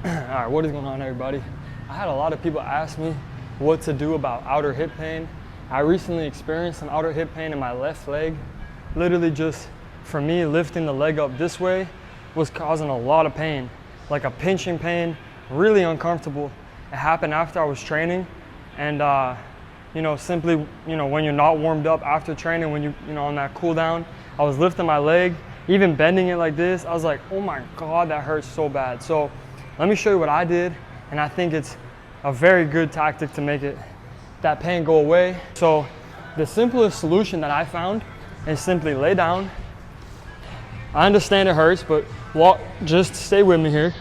All right, what is going on, everybody? I had a lot of people ask me what to do about outer hip pain. I recently experienced some outer hip pain in my left leg. Literally just, for me, lifting the leg up this way was causing a lot of pain, like a pinching pain, really uncomfortable. It happened after I was training, and simply, when you're not warmed up after training, when on that cool down, I was lifting my leg, even bending it like this. I was like, oh my God, that hurts so bad. So let me show you what I did, and I think it's a very good tactic to make that pain go away. So the simplest solution that I found is simply lay down. I understand it hurts, but just stay with me here.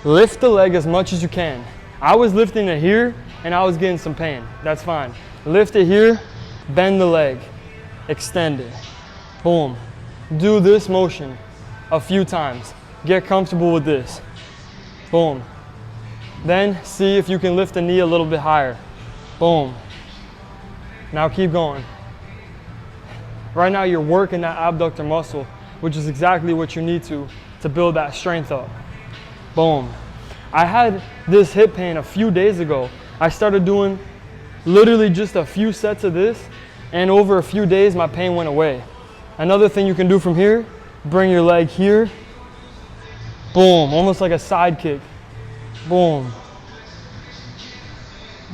Lift the leg as much as you can. I was lifting it here and I was getting some pain. That's fine. Lift it here, bend the leg, extend it. Boom. Do this motion a few times. Get comfortable with this. Boom. Then see if you can lift the knee a little bit higher. Boom. Now keep going. Right now you're working that abductor muscle, which is exactly what you need to build that strength up. Boom. I had this hip pain a few days ago. I started doing literally just a few sets of this, and over a few days my pain went away. Another thing you can do from here, bring your leg here. Boom, almost like a side kick. Boom.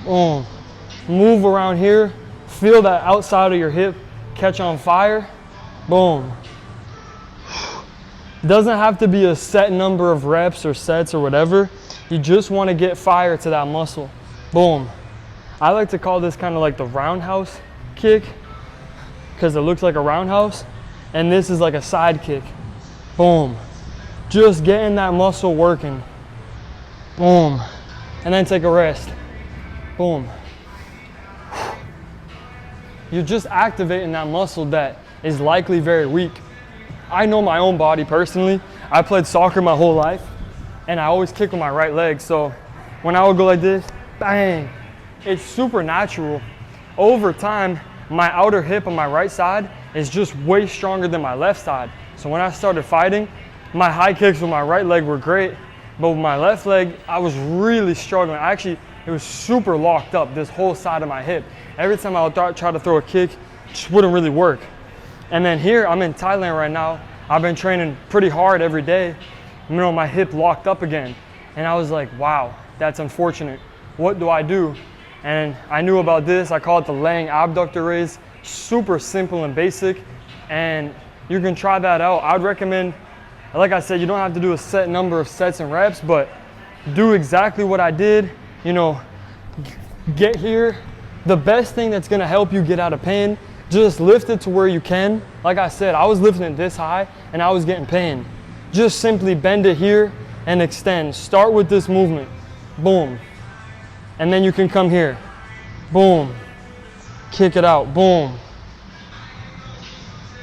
Boom. Move around here. Feel that outside of your hip catch on fire. Boom. Doesn't have to be a set number of reps or sets or whatever. You just want to get fire to that muscle. Boom. I like to call this kind of like the roundhouse kick because it looks like a roundhouse, and this is like a side kick. Boom. Just getting that muscle working. Boom. And then take a rest. Boom. You're just activating that muscle that is likely very weak. I know my own body personally. I played soccer my whole life, and I always kick with my right leg. So when I would go like this, bang, it's super natural. Over time, my outer hip on my right side is just way stronger than my left side. So when I started fighting, my high kicks with my right leg were great, but with my left leg, I was really struggling. It was super locked up, this whole side of my hip. Every time I would try to throw a kick, it just wouldn't really work. And then here, I'm in Thailand right now. I've been training pretty hard every day. My hip locked up again. And I was like, wow, that's unfortunate. What do I do? And I knew about this. I call it the laying abductor raise. Super simple and basic. And you can try that out. I'd recommend, like I said, you don't have to do a set number of sets and reps, but do exactly what I did. Get here. The best thing that's gonna help you get out of pain, just lift it to where you can. Like I said, I was lifting it this high and I was getting pain. Just simply bend it here and extend. Start with this movement. Boom. And then you can come here. Boom. Kick it out. Boom.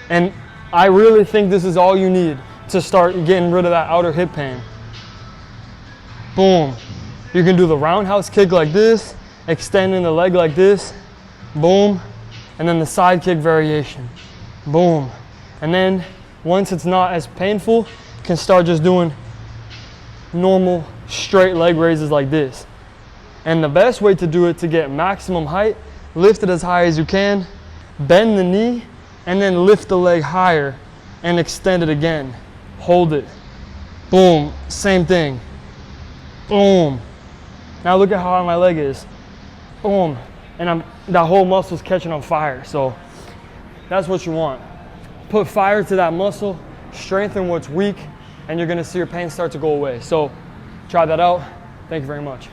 And I really think this is all you need to start getting rid of that outer hip pain. Boom. You can do the roundhouse kick like this, extending the leg like this. Boom. And then the side kick variation. Boom. And then once it's not as painful, you can start just doing normal straight leg raises like this. And the best way to do it to get maximum height, lift it as high as you can, bend the knee, and then lift the leg higher and extend it again. Hold it. Boom. Same thing. Boom. Now look at how high my leg is. Boom. And that whole muscle's catching on fire. So that's what you want. Put fire to that muscle, strengthen what's weak, and you're gonna see your pain start to go away. So try that out. Thank you very much.